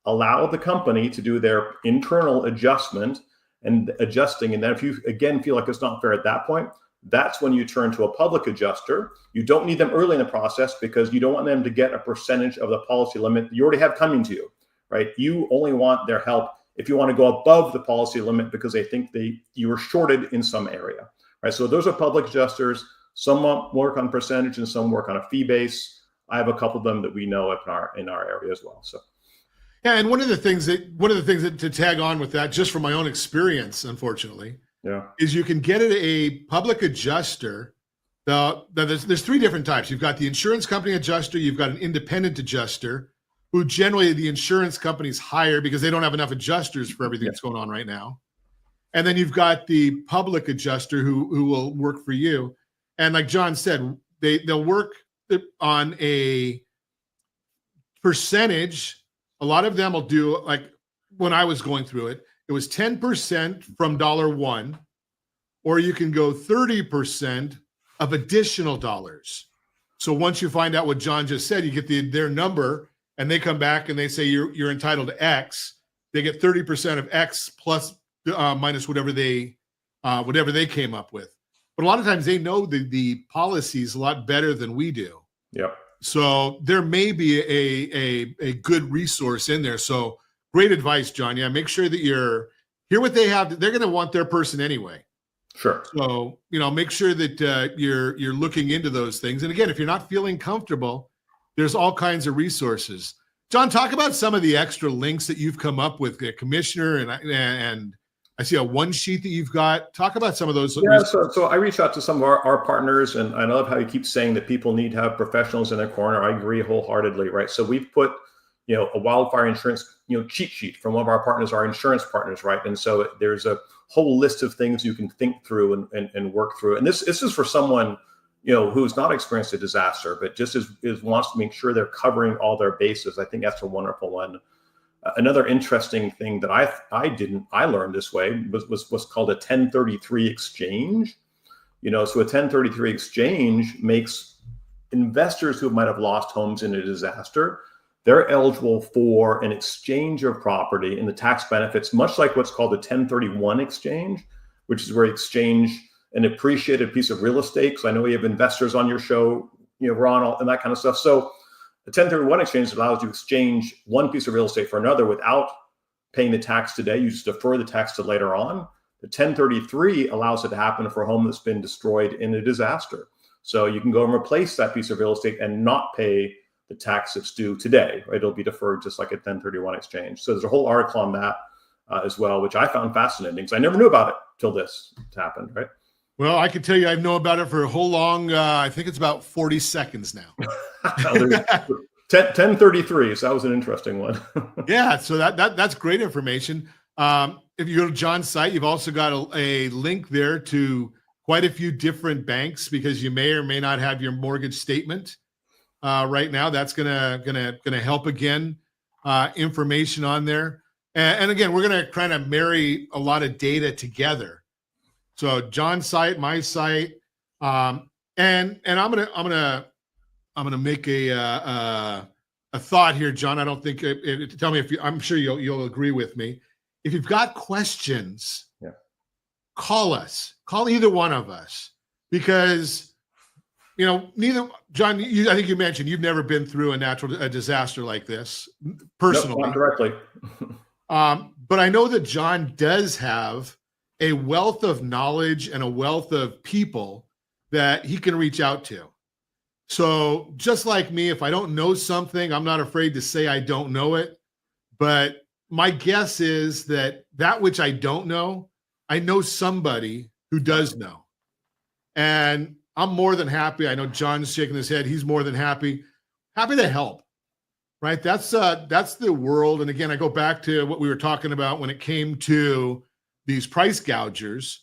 allow the company to do their internal adjustment and adjusting. And then if you, again, feel like it's not fair at that point, that's when you turn to a public adjuster. You don't need them early in the process, because you don't want them to get a percentage of the policy limit you already have coming to you, right? You only want their help if you want to go above the policy limit because they think you were shorted in some area, right? So those are public adjusters. Some work on percentage and some work on a fee base. I have a couple of them that we know in our area as well. So, Yeah, and one of the things that to tag on with that, just from my own experience, unfortunately, is you can get a public adjuster. There's three different types. You've got the insurance company adjuster, you've got an independent adjuster, who generally the insurance companies hire because they don't have enough adjusters for everything that's going on right now. And then you've got the public adjuster who will work for you. And like John said, they'll work on a percentage. A lot of them will do, like when I was going through it, it was 10% from $1, or you can go 30% of additional dollars. So once you find out what John just said, you get their number, and they come back and they say you're entitled to X. They get 30% of X plus minus whatever they came up with. But a lot of times they know the policies a lot better than we do. Yep. So there may be a good resource in there. So great advice, John. Yeah, make sure that hear what they have. They're going to want their person anyway. Sure. So, make sure that you're looking into those things. And again, if you're not feeling comfortable, there's all kinds of resources. John, talk about some of the extra links that you've come up with, Commissioner, and I see a one sheet that you've got. Talk about some of those. Yeah, so I reached out to some of our partners, and I love how you keep saying that people need to have professionals in their corner. I agree wholeheartedly, right? So we've put, a wildfire insurance, cheat sheet from one of our partners, our insurance partners, right? And so there's a whole list of things you can think through and work through. And this is for someone, who's not experienced a disaster, but just is wants to make sure they're covering all their bases. I think that's a wonderful one. Another interesting thing that I learned this way was what's called a 1033 exchange. So a 1033 exchange makes investors who might have lost homes in a disaster, they're eligible for an exchange of property and the tax benefits, much like what's called a 1031 exchange, which is where you exchange an appreciated piece of real estate. Because I know we have investors on your show, Ron, and that kind of stuff. So the 1031 exchange allows you to exchange one piece of real estate for another without paying the tax today. You just defer the tax to later on. The 1033 allows it to happen for a home that's been destroyed in a disaster. So you can go and replace that piece of real estate and not pay the tax that's due today. Right? It'll be deferred just like a 1031 exchange. So there's a whole article on that as well, which I found fascinating because I never knew about it till this happened, right? Well, I can tell you I've known about it for a whole long, I think it's about 40 seconds now. 1033, so that was an interesting one. Yeah, so that's great information. If you go to John's site, you've also got a link there to quite a few different banks because you may or may not have your mortgage statement right now. That's gonna help again. Information on there, and again, we're gonna kind of marry a lot of data together. So John's site, my site, and I'm gonna make a thought here, John. I don't think tell me if I'm sure you'll agree with me. If you've got questions, call us. Call either one of us because neither John. I think you mentioned you've never been through a disaster like this personally, not directly. But I know that John does have a wealth of knowledge and a wealth of people that he can reach out to. So just like me, if I don't know something, I'm not afraid to say I don't know it. But my guess is that which I don't know, I know somebody who does know. And I'm more than happy. I know John's shaking his head. He's more than happy to help, right? That's the world. And again, I go back to what we were talking about when it came to these price gougers.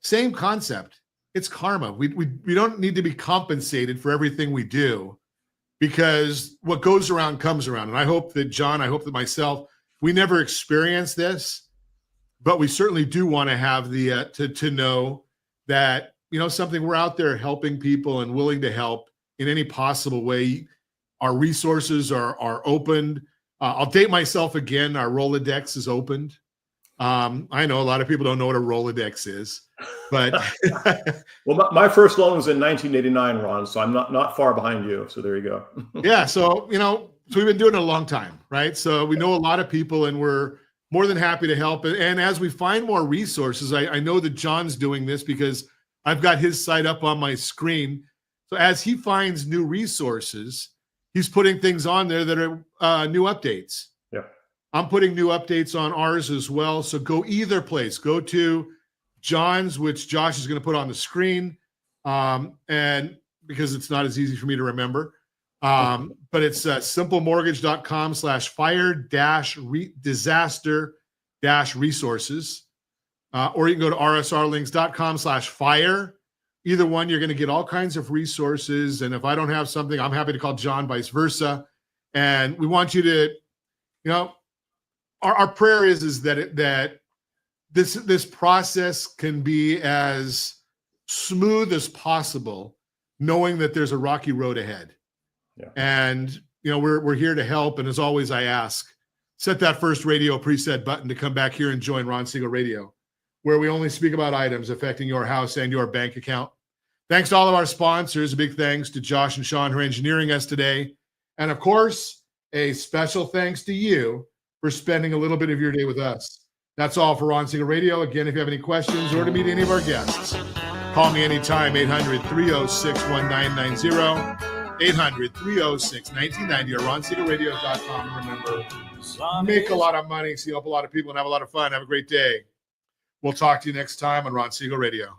Same concept. It's karma. We don't need to be compensated for everything we do because what goes around comes around. And I hope that John, I hope that myself, we never experience this, but we certainly do want to have the to know that something we're out there helping people and willing to help in any possible way. Our resources are opened. I'll date myself again. Our Rolodex is opened. I know a lot of people don't know what a Rolodex is, but well, my first loan was in 1989, Ron, so I'm not far behind you. So there you go. Yeah, so so we've been doing it a long time, right? So we know a lot of people, and we're more than happy to help. And as we find more resources, I know that John's doing this because I've got his site up on my screen. So as he finds new resources, he's putting things on there that are new updates. Yeah. I'm putting new updates on ours as well. So go either place. Go to John's, which Josh is going to put on the screen, and because it's not as easy for me to remember. But it's simplemortgage.com/fire-disaster-resources. Or you can go to rsrlinks.com/fire. Either one, you're going to get all kinds of resources. And if I don't have something, I'm happy to call John, vice versa. And we want you to, our prayer is that this process can be as smooth as possible, knowing that there's a rocky road ahead. Yeah. And we're here to help. And as always, I ask, set that first radio preset button to come back here and join Ron Siegel Radio, where we only speak about items affecting your house and your bank account. Thanks to all of our sponsors. A big thanks to Josh and Sean who are engineering us today. And of course, a special thanks to you for spending a little bit of your day with us. That's all for Ron Siegel Radio. Again, if you have any questions or to meet any of our guests, call me anytime, 800-306-1990, 800-306-1990, or ronsiegelradio.com. And remember, make a lot of money, see help a lot of people, and have a lot of fun. Have a great day. We'll talk to you next time on Ron Siegel Radio.